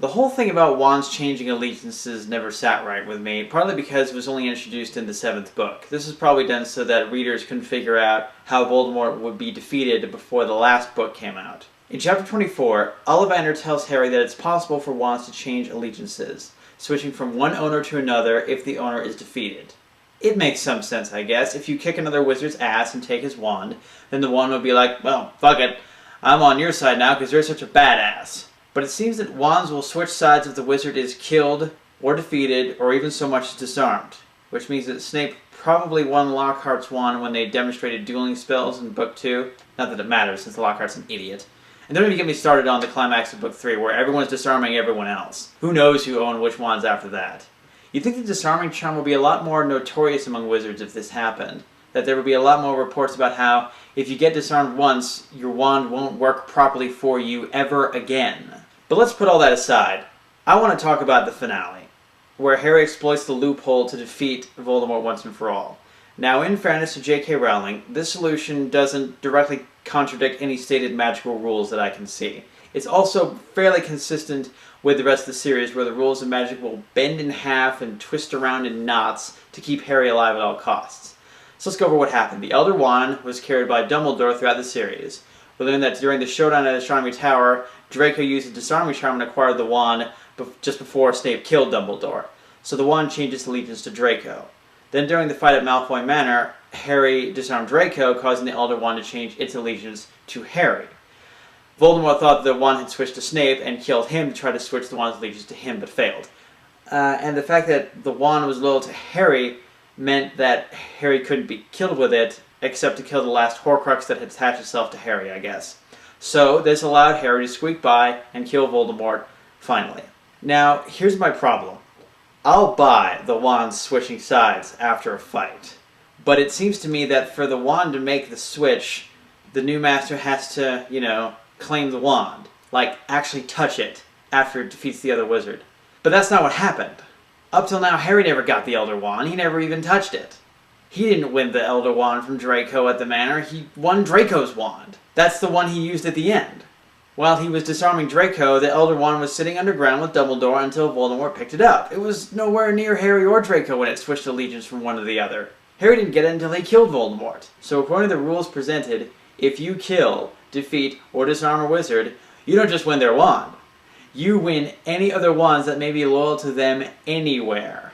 The whole thing about wands changing allegiances never sat right with me, partly because it was only introduced in the 7th book. This was probably done so that readers couldn't figure out how Voldemort would be defeated before the last book came out. In chapter 24, Ollivander tells Harry that it's possible for wands to change allegiances, switching from one owner to another if the owner is defeated. It makes some sense, I guess. If you kick another wizard's ass and take his wand, then the wand would be like, well, fuck it, I'm on your side now because you're such a badass. But it seems that wands will switch sides if the wizard is killed, or defeated, or even so much as disarmed. Which means that Snape probably won Lockhart's wand when they demonstrated dueling spells in Book 2. Not that it matters, since Lockhart's an idiot. And don't even get me started on the climax of Book 3, where everyone's disarming everyone else. Who knows who owned which wands after that? You'd think the disarming charm would be a lot more notorious among wizards if this happened. That there would be a lot more reports about how, if you get disarmed once, your wand won't work properly for you ever again. But let's put all that aside. I want to talk about the finale, where Harry exploits the loophole to defeat Voldemort once and for all. Now, in fairness to J.K. Rowling, this solution doesn't directly contradict any stated magical rules that I can see. It's also fairly consistent with the rest of the series, where the rules of magic will bend in half and twist around in knots to keep Harry alive at all costs. So let's go over what happened. The Elder Wand was carried by Dumbledore throughout the series. We learned that during the showdown at Astronomy Tower, Draco used a disarming charm and acquired the wand just before Snape killed Dumbledore. So the wand changed its allegiance to Draco. Then during the fight at Malfoy Manor, Harry disarmed Draco, causing the Elder Wand to change its allegiance to Harry. Voldemort thought the wand had switched to Snape and killed him to try to switch the wand's allegiance to him, but failed. And the fact that the wand was loyal to Harry meant that Harry couldn't be killed with it, except to kill the last Horcrux that had attached itself to Harry, I guess. So this allowed Harry to squeak by and kill Voldemort, finally. Now, here's my problem. I'll buy the wand switching sides after a fight. But it seems to me that for the wand to make the switch, the new master has to, claim the wand. Like, actually touch it after it defeats the other wizard. But that's not what happened. Up till now, Harry never got the Elder Wand. He never even touched it. He didn't win the Elder Wand from Draco at the Manor. He won Draco's wand. That's the one he used at the end. While he was disarming Draco, the Elder Wand was sitting underground with Dumbledore until Voldemort picked it up. It was nowhere near Harry or Draco when it switched allegiance from one to the other. Harry didn't get it until he killed Voldemort. So according to the rules presented, if you kill, defeat, or disarm a wizard, you don't just win their wand. You win any other wands that may be loyal to them anywhere.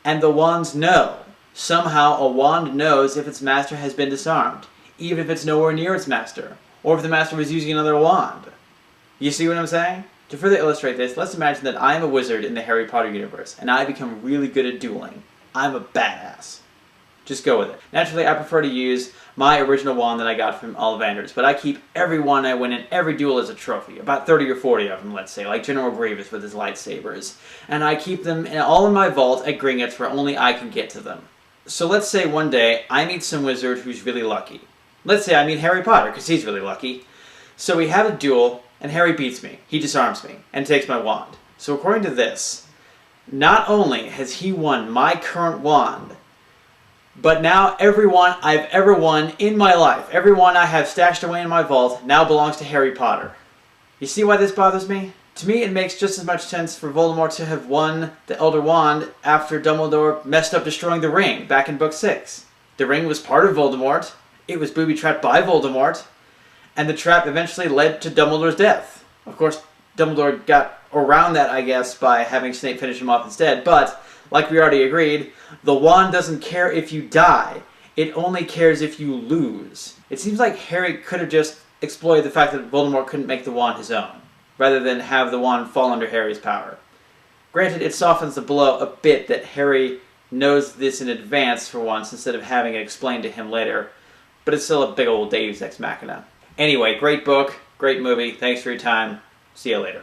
And the wands know. Somehow a wand knows if its master has been disarmed, even if it's nowhere near its master, or if the master was using another wand. You see what I'm saying? To further illustrate this, let's imagine that I am a wizard in the Harry Potter universe, and I become really good at dueling. I'm a badass. Just go with it. Naturally, I prefer to use my original wand that I got from Ollivander's, but I keep every wand I win in every duel as a trophy. About 30 or 40 of them, let's say, like General Grievous with his lightsabers. And I keep them all in my vault at Gringotts where only I can get to them. So let's say one day I meet some wizard who's really lucky. Let's say I meet Harry Potter, because he's really lucky. So we have a duel, and Harry beats me. He disarms me, and takes my wand. So according to this, not only has he won my current wand, but now every one I've ever won in my life, every one I have stashed away in my vault, now belongs to Harry Potter. You see why this bothers me? To me, it makes just as much sense for Voldemort to have won the Elder Wand after Dumbledore messed up destroying the ring back in Book 6. The ring was part of Voldemort, it was booby-trapped by Voldemort, and the trap eventually led to Dumbledore's death. Of course, Dumbledore got around that, I guess, by having Snape finish him off instead, but, like we already agreed, the wand doesn't care if you die, it only cares if you lose. It seems like Harry could have just exploited the fact that Voldemort couldn't make the wand his own, rather than have the wand fall under Harry's power. Granted, it softens the blow a bit that Harry knows this in advance for once, instead of having it explained to him later, but it's still a big old Deus Ex Machina. Anyway, great book, great movie, thanks for your time, see you later.